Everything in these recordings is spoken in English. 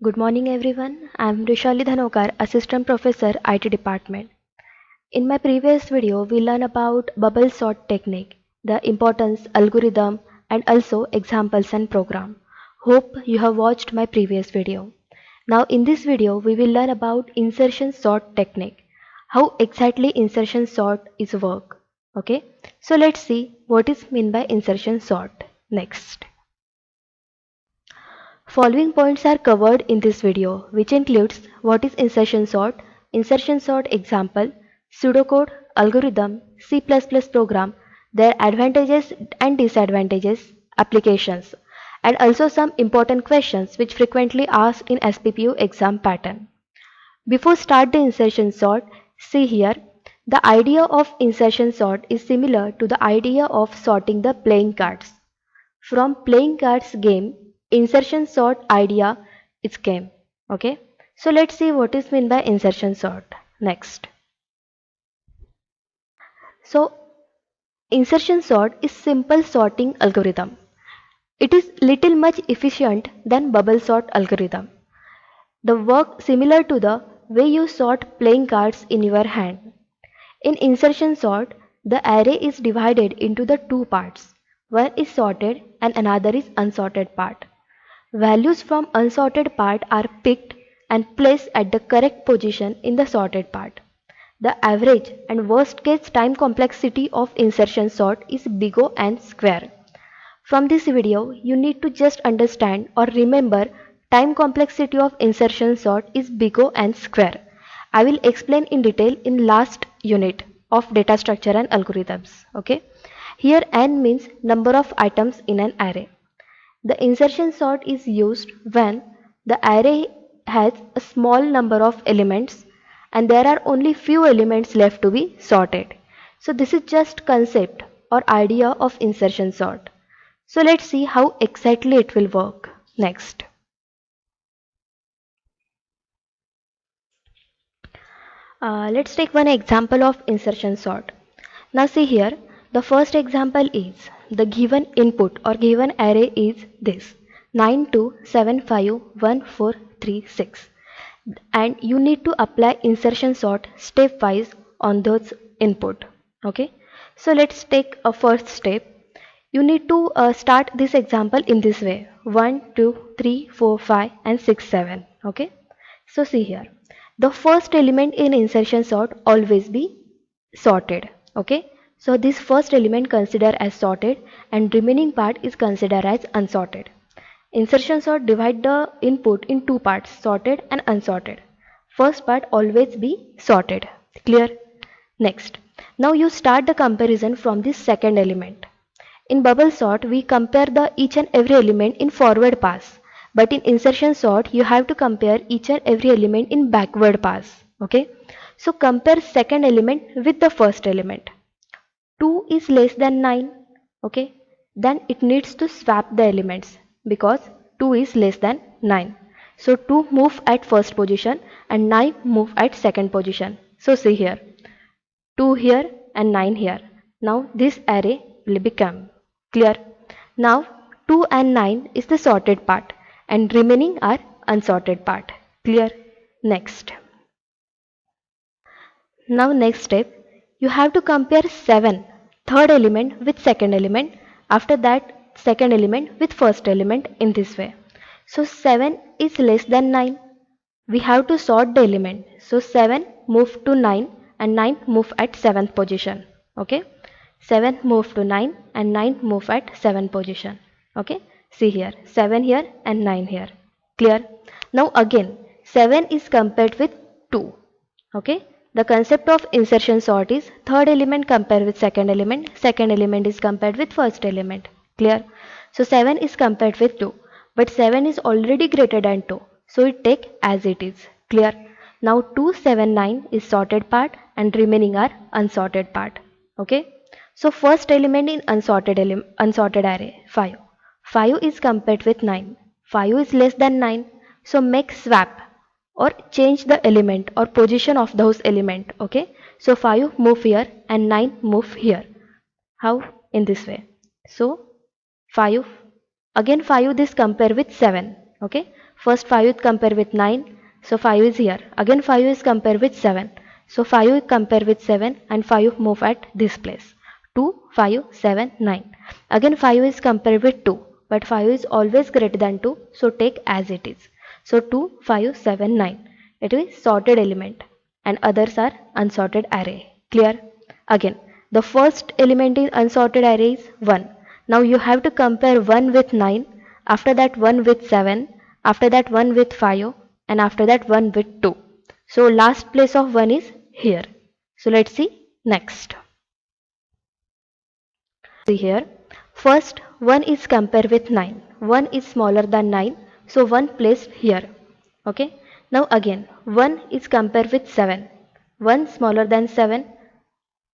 Good morning everyone. I am Vrushali, Assistant Professor, IT Department. In my previous video, we learned about bubble sort technique, the importance, algorithm, and also examples and program. Hope you have watched my previous video. Now in this video, we will learn about insertion sort technique, how exactly insertion sort is work. Okay, so let's see what is meant by insertion sort. Next. Following points are covered in this video, which includes what is insertion sort example, pseudocode, algorithm, C++ program, their advantages and disadvantages, applications, and also some important questions which frequently asked in SPPU exam pattern. Before start the insertion sort, see here, the idea of insertion sort is similar to the idea of sorting the playing cards. From playing cards game, insertion sort idea is came. Okay, so let's see what is meant by insertion sort. Next. So insertion sort is simple sorting algorithm. It is little much efficient than bubble sort algorithm. The work similar to the way you sort playing cards in your hand. In insertion sort, the array is divided into the two parts. One is sorted and another is unsorted part. Values from unsorted part are picked and placed at the correct position in the sorted part. The average and worst case time complexity of insertion sort is big O and square. From this video, you need to just understand or remember time complexity of insertion sort is big O and square. I will explain in detail in last unit of data structure and algorithms. Okay. Here n means number of items in an array. The insertion sort is used when the array has a small number of elements and there are only few elements left to be sorted. So this is just concept or idea of insertion sort. So let's see how exactly it will work. Next. Let's take one example of insertion sort. Now see here, the first example is the given input or given array is this 92751436 and you need to apply insertion sort stepwise on those input. Okay, so let's take a first step. You need to start this example in this way 1 2 3 4 5 and 6 7. Okay, so see here, the first element in insertion sort always be sorted. Okay, so this first element considered as sorted and remaining part is considered as unsorted. Insertion sort divide the input in two parts, sorted and unsorted. First part always be sorted. Clear? Next. Now you start the comparison from this second element. In bubble sort, we compare the each and every element in forward pass. But in insertion sort, you have to compare each and every element in backward pass. Okay? So compare second element with the first element. 2 is less than 9. Okay? Then it needs to swap the elements because 2 is less than 9. So 2 move at first position and 9 move at second position. So see here, 2 here and 9 here. Now this array will become clear. Now 2 and 9 is the sorted part and remaining are unsorted part. Clear? Next. Now next step, you have to compare 7, third element with second element. After that second element with first element in this way. So 7 is less than 9. We have to sort the element. So 7 move to 9 and 9 move at 7th position. Okay. 7 move to 9 and 9 move at 7th position. Okay. See here, 7 here and 9 here. Clear? Now again 7 is compared with 2. Okay. The concept of insertion sort is third element compared with second element is compared with first element. Clear? So 7 is compared with 2, but 7 is already greater than 2, so it take as it is. Clear? Now 2 7 9 is sorted part and remaining are unsorted part. Okay? So first element in unsorted array 5. 5 is compared with 9. 5 is less than 9, so make swap or change the element or position of those element. Okay, so 5 move here and 9 move here. How? In this way. So 5 again 5 this compare with 7. Okay, first 5 is compared with 9, so 5 is here. Again 5 is compared with 7, so 5 is compared with 7 and 5 move at this place. 2, 5, 7, 9. Again 5 is compared with 2, but 5 is always greater than 2, so take as it is. So 2, 5, 7, 9. It is sorted element and others are unsorted array. Clear? Again, the first element in unsorted array is 1. Now you have to compare 1 with 9, after that 1 with 7, after that 1 with 5, and after that 1 with 2. So last place of 1 is here. So let's see next. See here, first 1 is compared with 9. 1 is smaller than 9, so 1 placed here. Okay. Now again 1 is compared with 7. 1 smaller than 7.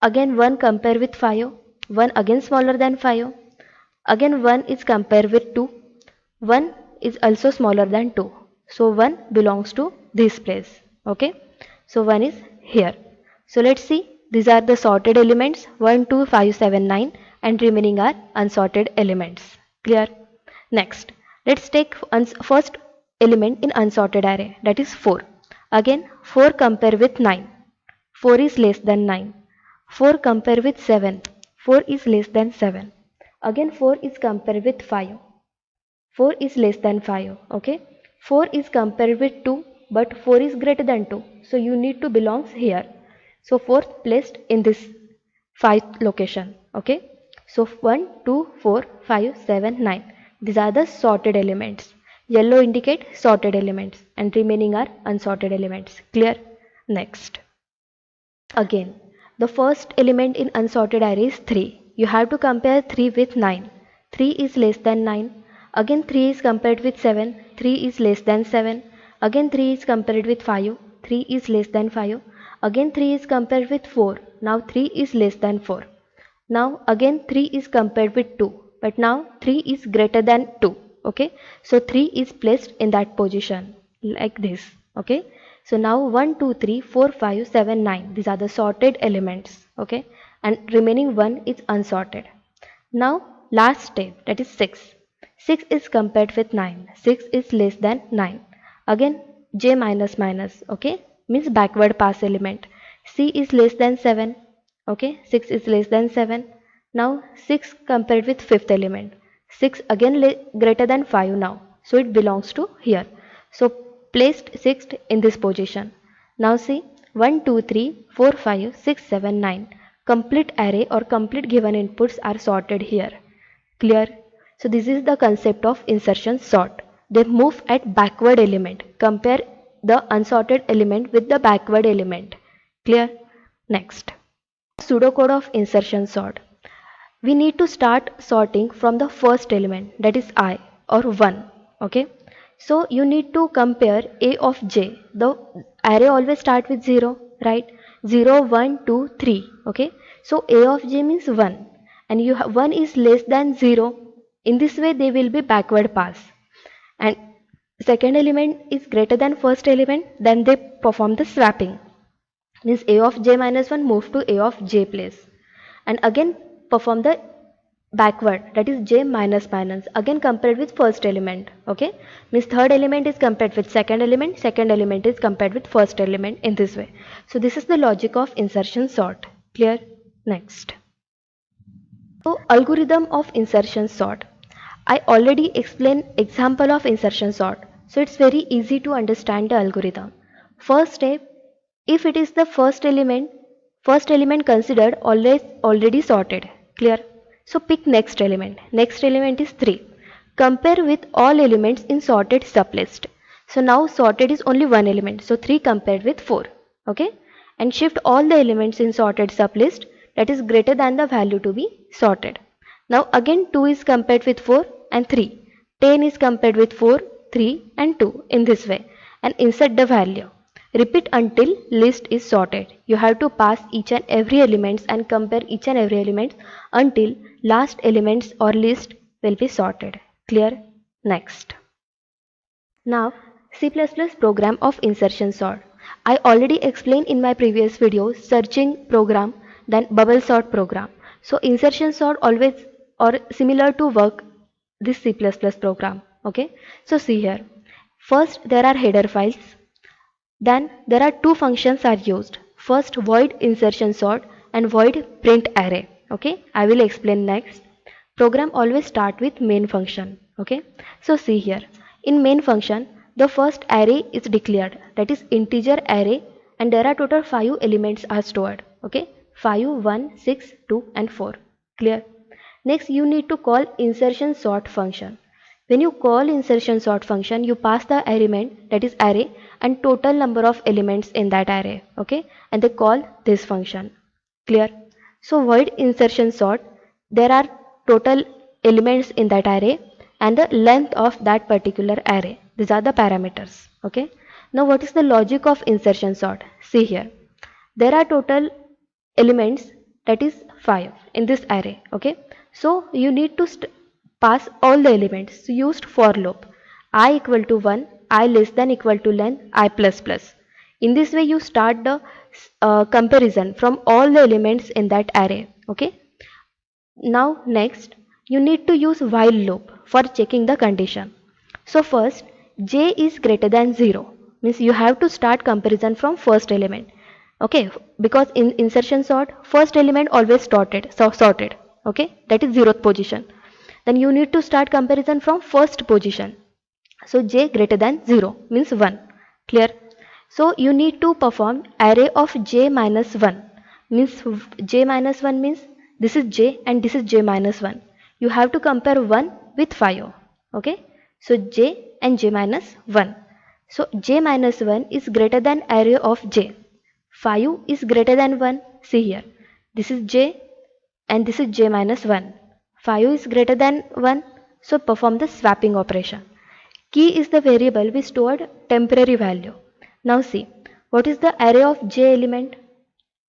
Again 1 compared with 5. 1 again smaller than 5. Again 1 is compared with 2. 1 is also smaller than 2. So 1 belongs to this place. Okay. So 1 is here. So let's see. These are the sorted elements 1, 2, 5, 7, 9 and remaining are unsorted elements. Clear? Next, let's take first element in unsorted array, that is 4. Again 4 compare with 9. 4 is less than 9. 4 compare with 7. 4 is less than 7. Again 4 is compared with 5. 4 is less than 5. Okay. 4 is compared with 2, but 4 is greater than 2. So you need to belongs here. So 4 placed in this 5 location. Okay. So 1, 2, 4, 5, 7, 9. These are the sorted elements. Yellow indicate sorted elements and remaining are unsorted elements. Clear? Next. Again, the first element in unsorted array is 3. You have to compare 3 with 9. 3 is less than 9. Again 3 is compared with 7. 3 is less than 7. Again 3 is compared with 5. 3 is less than 5. Again 3 is compared with 4. Now 3 is less than 4. Now again 3 is compared with 2. But now 3 is greater than 2. Okay. So 3 is placed in that position like this. Okay. So now 1, 2, 3, 4, 5, 7, 9. These are the sorted elements. Okay. And remaining 1 is unsorted. Now last step, that is 6. 6 is compared with 9. 6 is less than 9. Again j minus minus. Okay. Means backward pass element. C is less than 7. Okay. 6 is less than 7. Now 6 compared with fifth element. 6 again greater than 5 now. So it belongs to here. So placed 6th in this position. Now see 1, 2, 3, 4, 5, 6, 7, 9. Complete array or complete given inputs are sorted here. Clear? So this is the concept of insertion sort. They move at backward element. Compare the unsorted element with the backward element. Clear? Next. Pseudocode of insertion sort. We need to start sorting from the first element, that is I or 1. Okay. So you need to compare A of j. The array always start with 0, right? 0, 1, 2, 3. Okay. So A of j means 1 and you have 1 is less than 0. In this way they will be backward pass. And second element is greater than first element, then they perform the swapping. Means A of j minus 1 move to A of j place. And again perform the backward, that is j minus minus, again compared with first element. Okay. Means third element is compared with second element is compared with first element in this way. So this is the logic of insertion sort. Clear? Next. So algorithm of insertion sort. I already explained example of insertion sort. So it's very easy to understand the algorithm. First step, if it is the first element considered already sorted. Clear? So pick next element. Next element is 3. Compare with all elements in sorted sublist. So now sorted is only one element. So 3 compared with 4. Okay. And shift all the elements in sorted sublist that is greater than the value to be sorted. Now again 2 is compared with 4 and 3. 10 is compared with 4, 3 and 2 in this way. And insert the value. Repeat until list is sorted. You have to pass each and every elements and compare each and every element until last elements or list will be sorted. Clear? Next. Now C++ program of insertion sort. I already explained in my previous video searching program then bubble sort program. So insertion sort always or similar to work this C++ program. Okay. So see here. First, there are header files. Then there are two functions are used. First, void insertion sort and void print array. Okay, I will explain next. Program always start with main function. Okay, so see here, in main function the first array is declared, that is integer array, and there are total 5 elements are stored. Okay, 5, 1, 6, 2 and 4. Clear? Next you need to call insertion sort function. When you call insertion sort function, you pass the element, that is array, and total number of elements in that array. Okay, and they call this function. Clear? So void insertion sort, there are total elements in that array and the length of that particular array. These are the parameters. Okay. Now what is the logic of insertion sort? See here, there are total elements, that is 5 in this array. Okay, so you need to pass all the elements. So used for loop, I equal to 1, I less than equal to length, I plus plus. In this way you start the comparison from all the elements in that array. Okay, now next you need to use while loop for checking the condition. So first, j is greater than 0, means you have to start comparison from first element. Okay, because in insertion sort first element always sorted. Okay, that is 0th position. Then you need to start comparison from first position. So j greater than 0 means 1. Clear? So you need to perform array of j minus 1, means j minus 1 means this is j and this is j minus 1. You have to compare 1 with 5. Okay, so j and j minus 1. So j minus 1 is greater than array of j. 5 is greater than 1. See here, this is j and this is j minus 1. 5 is greater than 1, so perform the swapping operation. Key is the variable we stored temporary value. Now see, what is the array of j element?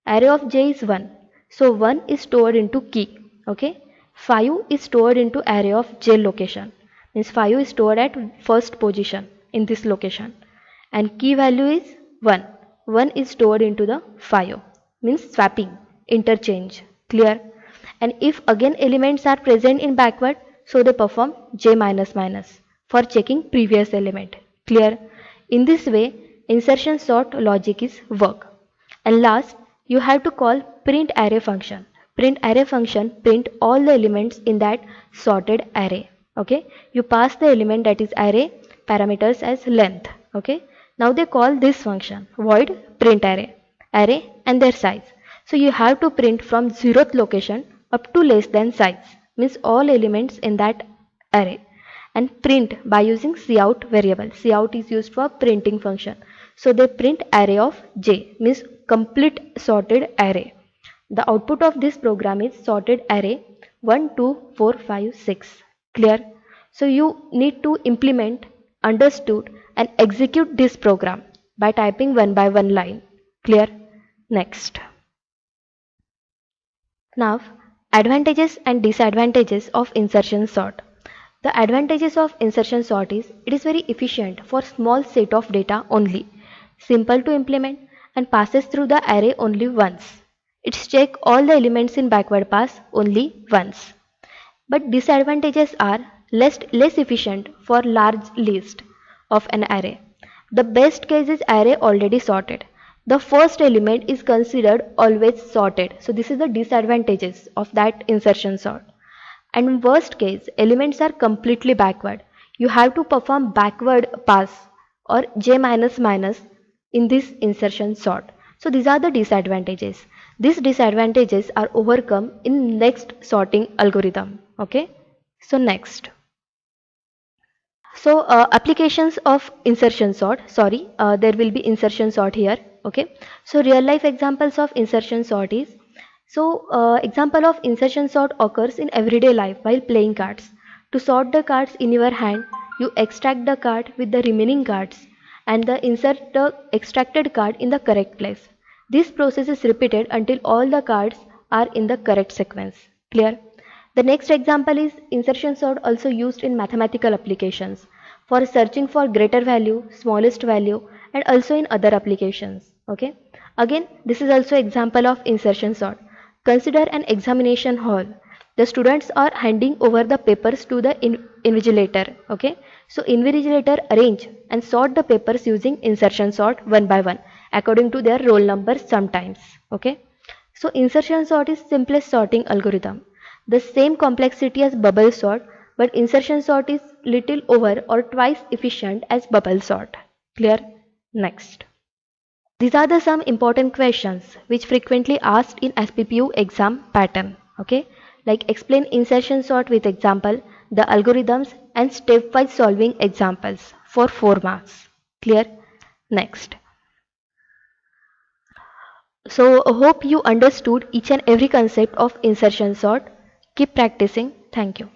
Array of j is 1. So 1 is stored into key. Okay, 5 is stored into array of j location. Means 5 is stored at first position in this location. And key value is 1. 1 is stored into the 5. Means swapping, interchange. Clear? And if again elements are present in backward, so they perform j minus minus for checking previous element. Clear? In this way, insertion sort logic is work. And last, you have to call print array function. Print array function print all the elements in that sorted array. Okay, you pass the element, that is array parameters, as length. Okay, now they call this function void print array and their size. So you have to print from 0th location up to less than size, means all elements in that array, and print by using cout variable. Cout is used for printing function. So they print array of j, means complete sorted array. The output of this program is sorted array 1, 2, 4, 5, 6. Clear? So you need to implement, understood and execute this program by typing one by one line. Clear? Next. Now, advantages and disadvantages of insertion sort. The advantages of insertion sort is it is very efficient for small set of data only, simple to implement and passes through the array only once. It checks all the elements in backward pass only once. But disadvantages are less efficient for large list of an array. The best case is array already sorted. The first element is considered always sorted. So this is the disadvantages of that insertion sort. And in worst case, elements are completely backward. You have to perform backward pass or j minus minus in this insertion sort. So these are the disadvantages. These disadvantages are overcome in next sorting algorithm. Okay. So next. So applications of insertion sort. There will be insertion sort here. Okay. So real life examples of insertion sort is, example of insertion sort occurs in everyday life while playing cards. To sort the cards in your hand, you extract the card with the remaining cards and insert the extracted card in the correct place. This process is repeated until all the cards are in the correct sequence. Clear? The next example is insertion sort also used in mathematical applications for searching for greater value, smallest value, and also in other applications. Okay. Again, this is also example of insertion sort. Consider an examination hall. The students are handing over the papers to the invigilator. Okay, so invigilator arrange and sort the papers using insertion sort one by one according to their roll numbers sometimes. Okay, so insertion sort is simplest sorting algorithm, the same complexity as bubble sort, but insertion sort is little over or twice efficient as bubble sort. Clear? Next, these are the some important questions which frequently asked in SPPU exam pattern. Okay, like explain insertion sort with example, the algorithms and stepwise solving examples for 4 marks. Clear? Next. So hope you understood each and every concept of insertion sort. Keep practicing. Thank you.